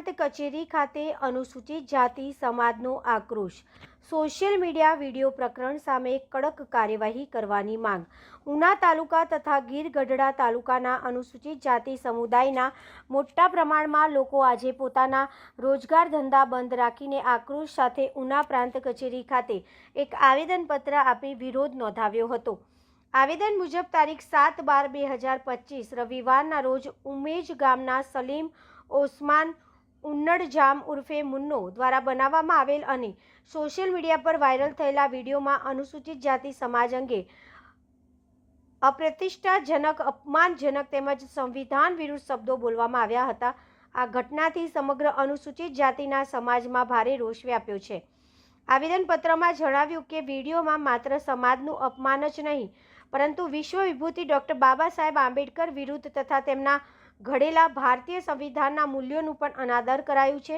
પ્રાંત કચેરી ખાતે અનુસૂચિત જાતિ સમાજનો આક્રોશ. સોશિયલ મીડિયા વિડીયો પ્રકરણ સામે કડક કાર્યવાહી કરવાની માંગ. ઉના તાલુકા તથા ગીર ગઢડા તાલુકાના અનુસૂચિત જાતિ સમુદાયના મોટા પ્રમાણમાં લોકો આજે પોતાના રોજગાર ધંધા બંધ રાખીને આક્રોશ સાથે ઉના પ્રાંત કચેરી ખાતે એક આવેદનપત્ર આપી વિરોધ નોંધાવ્યો હતો. આવેદન મુજબ તારીખ 7/12/2025 રવિવારના રોજ ઉમેજ ગામના સલીમ ઓસમાન ઉન્નડજામ ઉર્ફે મુન્નો દ્વારા બનાવવામાં આવેલ અને સોશિયલ મીડિયા પર વાયરલ થયેલા વિડીયોમાં અનુસૂચિત જાતિ સમાજ અંગે અપ્રતિષ્ઠાજનક, અપમાનજનક તેમજ સંવિધાન વિરુદ્ધ શબ્દો બોલવામાં આવ્યા હતા. આ ઘટનાથી સમગ્ર અનુસૂચિત જાતિના સમાજમાં ભારે રોષ વ્યાપ્યો છે. આવેદનપત્રમાં જણાવ્યું કે વિડીયોમાં માત્ર સમાજનું અપમાન જ નહીં પરંતુ વિશ્વ વિભૂતિ ડૉક્ટર બાબા સાહેબ આંબેડકર વિરુદ્ધ તથા તેમના ઘડેલા ભારતીય સંવિધાનના મૂલ્યોનું પણ અનાદર કરાયું છે.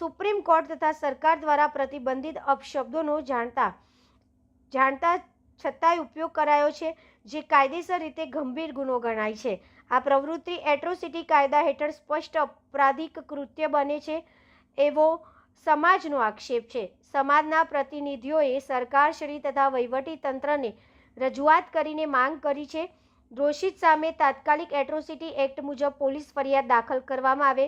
સુપ્રીમ કોર્ટ તથા સરકાર દ્વારા પ્રતિબંધિત અપશબ્દોનો જાણતા છતાંય ઉપયોગ કરાયો છે, જે કાયદેસર રીતે ગંભીર ગુનો ગણાય છે. આ પ્રવૃત્તિ એટ્રોસિટી કાયદા હેઠળ સ્પષ્ટ અપરાધિક કૃત્ય બને છે એવો સમાજનો આક્ષેપ છે. સમાજના પ્રતિનિધિઓએ સરકારશ્રી તથા વહીવટી તંત્રને રજૂઆત કરીને માંગ કરી છે દોષિત સામે તાત્કાલિક એટ્રોસિટી એક્ટ મુજબ પોલીસ ફરિયાદ દાખલ કરવામાં આવે.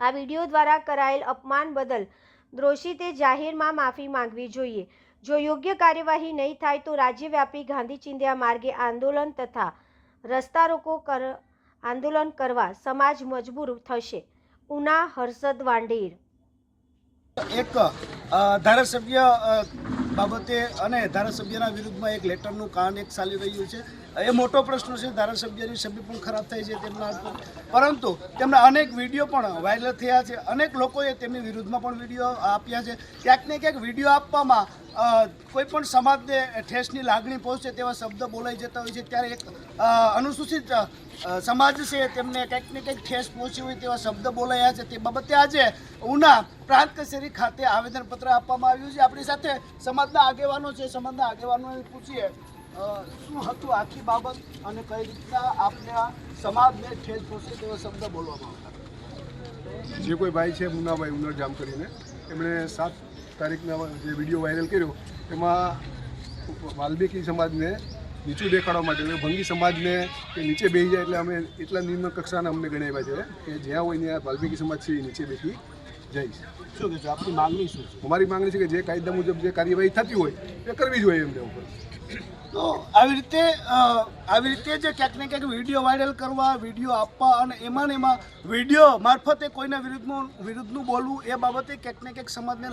આ વિડીયો દ્વારા કરાયેલ અપમાન બદલ દોષિતે જાહેરમાં માફી માંગવી જોઈએ. જો યોગ્ય કાર્યવાહી નહીં થાય તો રાજ્યવ્યાપી ગાંધી ચિંધ્યા માર્ગે આંદોલન તથા રસ્તા રોકો આંદોલન કરવા સમાજ મજબૂર થશે. ઉના હર્ષદ વાંઢેર. એક ધારાસભ્ય બાબતે અને ધારાસભ્યના વિરુદ્ધમાં એક લેટરનું કાંડ એક ચાલી રહ્યું છે. એ મોટો પ્રશ્ન છે. ધારાસભ્યની છબી પણ ખરાબ થઈ છે તેમના, પરંતુ તેમના અનેક વિડીયો પણ વાયરલ થયા છે. અનેક લોકોએ તેમની વિરુદ્ધમાં પણ વિડીયો આપ્યા છે. ક્યાંક ને ક્યાંક વિડીયો આપવામાં કોઈ પણ સમાજને ઠેસની લાગણી પહોંચે તેવા શબ્દ બોલાઈ જતા હોય છે. ત્યારે એક અનુસૂચિત સમાજ છે તેમને કંઈક ને કંઈક ઠેસ પહોંચી હોય તેવા શબ્દ બોલાયા છે. તે બાબતે આજે ઉના પ્રાંત કચેરી ખાતે આવેદનપત્ર આપવામાં આવ્યું છે. આપણી સાથે સમાજના આગેવાનો છે. સમાજના આગેવાનોને પૂછીએ શું હતું આખી બાબત અને કઈ રીતના આપના સમાજને ઠેસ પહોંચે તેવા શબ્દ બોલવામાં આવતા. જે કોઈ ભાઈ છે મુન્નાભાઈ ઉન્નડજામ કરીને, એમણે 7 તારીખના જે વિડીયો વાયરલ કર્યો એમાં વાલ્મીકી સમાજને નીચું દેખાડવા માટે, ભંગી સમાજને કે નીચે બેસી જાય એટલે અમે એટલા નિમ્ન કક્ષાના અમને ગણાવ્યા છે કે જ્યાં હોય ત્યાં વાલ્મીકી સમાજ છે એ નીચે બેસી જાય. શું કહેશો? આપની માંગણી શું છે? અમારી માંગણી છે કે જે કાયદા મુજબ જે કાર્યવાહી થતી હોય એ કરવી જોઈએ એમને ઉપર. તો આવી રીતે જે ક્યાંક ને ક્યાંક વિડીયો વાયરલ કરવા, વિડીયો આપવા અને એમાં વિડીયો મારફતે કોઈના વિરુદ્ધનું બોલવું એ બાબતે ક્યાંક ને ક્યાંક સમાજને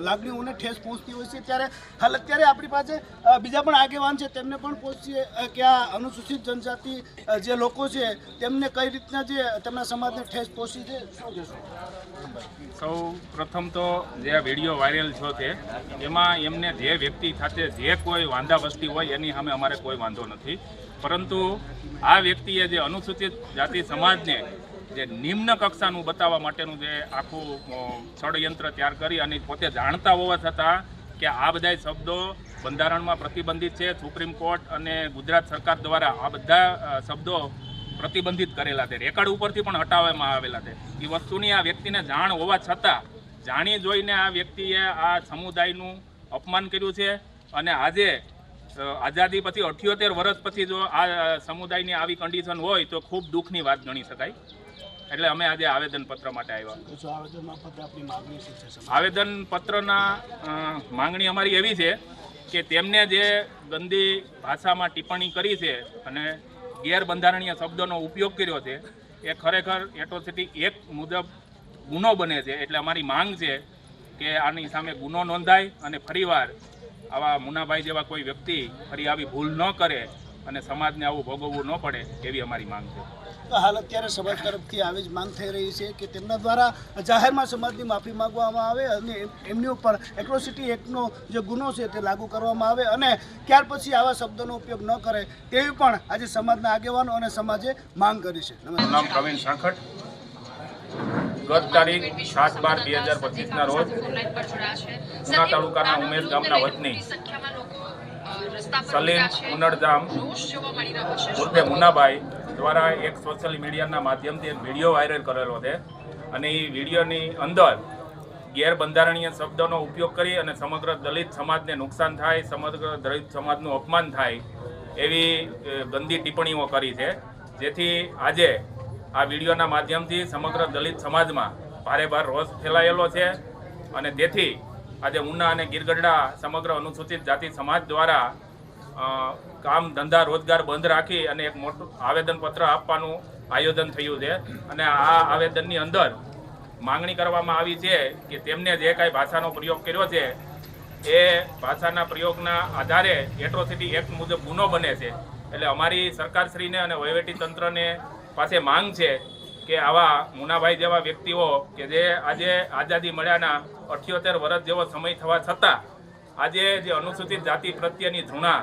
લાગણીઓને ઠેસ પહોંચતી હોય છે. ત્યારે હાલ અત્યારે આપણી પાસે બીજા પણ આગેવાન છે, તેમને પણ પહોંચીએ કે આ અનુસૂચિત જનજાતિ જે લોકો છે તેમને કઈ રીતના જે તેમના સમાજને ઠેસ પહોંચી છે, શું કહેશો? સૌ પ્રથમ તો જે વિડીયો વાયરલ થયો છે એમાં એમને જે વ્યક્તિ સાથે જે કોઈ વાંધા વસ્તી હોય એની સામે અમારે કોઈ વાંધો નથી, પરંતુ આ વ્યક્તિએ જે અનુસૂચિત જાતિ સમાજને જે નિમ્ન કક્ષાનું બતાવવા માટેનું જે આખું ષડયંત્ર તૈયાર કરી અને પોતે જાણતા હોવા છતાં કે આ બધા શબ્દો બંધારણમાં પ્રતિબંધિત છે, સુપ્રીમ કોર્ટ અને ગુજરાત સરકાર દ્વારા આ બધા શબ્દો પ્રતિબંધિત કરેલા છે, રેકર્ડ ઉપરથી પણ હટાવવામાં આવેલા છે. એ વસ્તુની આ વ્યક્તિને જાણ હોવા છતાં જાણી જોઈને આ વ્યક્તિએ આ સમુદાયનું અપમાન કર્યું છે. અને આજે આઝાદી પછી 78 વર્ષ પછી જો આ સમુદાયની આવી કન્ડિશન હોય તો ખૂબ દુઃખની વાત ગણી શકાય. એટલે અમે આજે આવેદનપત્ર માટે આવ્યા. આવેદનપત્રના માંગણી અમારી એવી છે કે તેમને જે ગંદી ભાષામાં ટિપ્પણી કરી છે અને ગેરબંધારણીય શબ્દોનો ઉપયોગ કર્યો છે એ ખરેખર એટ્રોસિટી એક્ટ મુજબ ગુનો બને છે. એટલે અમારી માંગ છે કે આની સામે ગુનો નોંધાય અને ફરીવાર આવા મુન્નાભાઈ જેવા કોઈ વ્યક્તિ ફરી આવી ભૂલ ન કરે અને સમાજને આવું ભોગવવું ન પડે એવી અમારી માંગ છે. તો હાલ અત્યારે સમાજ તરફથી આવી જ માંગ થઈ રહી છે કે તેમના દ્વારા જાહેરમાં સમાજની માફી માંગવામાં આવે અને એમની ઉપર એટ્રોસિટી એક્ટનો જે ગુનો છે તે લાગુ કરવામાં આવે અને ત્યાર પછી આવા શબ્દોનો ઉપયોગ ન કરે તેવી પણ આજે સમાજના આગેવાનો અને સમાજે માંગ કરી છે. મારું નામ પ્રવીણ સાંખટ. ગત તારીખ 7/12/2025ના રોજ ઉના તાલુકાના ઉમેશ ગામના વતની સલીમ ઉન્નડજામ ઉર્ફે મુન્નાભાઈ દ્વારા એક સોશિયલ મીડિયાના માધ્યમથી એક વિડીયો વાયરલ કરેલો છે અને એ વિડીયોની અંદર ગેરબંધારણીય શબ્દોનો ઉપયોગ કરી અને સમગ્ર દલિત સમાજને નુકસાન થાય, સમગ્ર દલિત સમાજનું અપમાન થાય એવી ગંદી ટિપ્પણીઓ કરી છે. જેથી આજે આ વિડીયોના માધ્યમથી સમગ્ર દલિત સમાજમાં ભારેભાર રોષ ફેલાયેલો છે અને તેથી આજે ઉના અને ગીરગઢડા સમગ્ર અનુસૂચિત જાતિ સમાજ દ્વારા કામ ધંધા રોજગાર બંધ રાખી અને એક મોટું આવેદનપત્ર આપવાનું આયોજન થયું છે. અને આ આવેદનની અંદર માંગણી કરવામાં આવી છે કે તેમને જે કાંઈ ભાષાનો પ્રયોગ કર્યો છે એ ભાષાના પ્રયોગના આધારે એટ્રોસિટી એક્ટ મુજબ ગુનો બને છે. એટલે અમારી સરકારશ્રીને અને વહીવટી તંત્રને પાસે માંગ છે કે આવા મુનાભાઈ જેવા વ્યક્તિઓ કે જે આજે આઝાદી મળ્યાના 78 વર્ષ જેવો સમય થવા છતાં આજે જે અનુસૂચિત જાતિ પ્રત્યેની ધૃણા,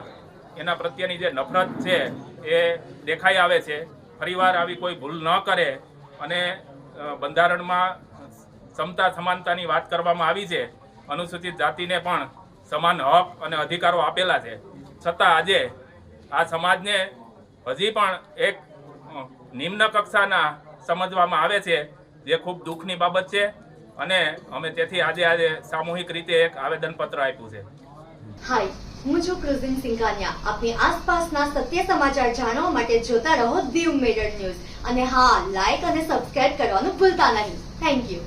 એના પ્રત્યેની જે નફરત છે એ દેખાઈ આવે છે. ફરીવાર આવી કોઈ ભૂલ ન કરે અને બંધારણમાં સમતા સમાનતાની વાત કરવામાં આવી છે, અનુસૂચિત જાતિને પણ સમાન હક અને અધિકારો આપેલા છે, છતાં આજે આ સમાજને હજી પણ એક નિમ્ન કક્ષાના સમજવામાં આવે છે, જે ખૂબ દુઃખની બાબત છે. અને અમે તેથી આજે સામૂહિક રીતે એક આવેદનપત્ર આપ્યું છે. હાય, હું છું ક્રુઝિન સિંઘાનિયા. આપની આસપાસના સત્ય સમાચાર જાણવા માટે જોતા રહો દીવ મિરર ન્યૂઝ. અને હા, લાઈક અને સબસ્ક્રાઇબ કરવાનું ભૂલતા નહીં. Thank you.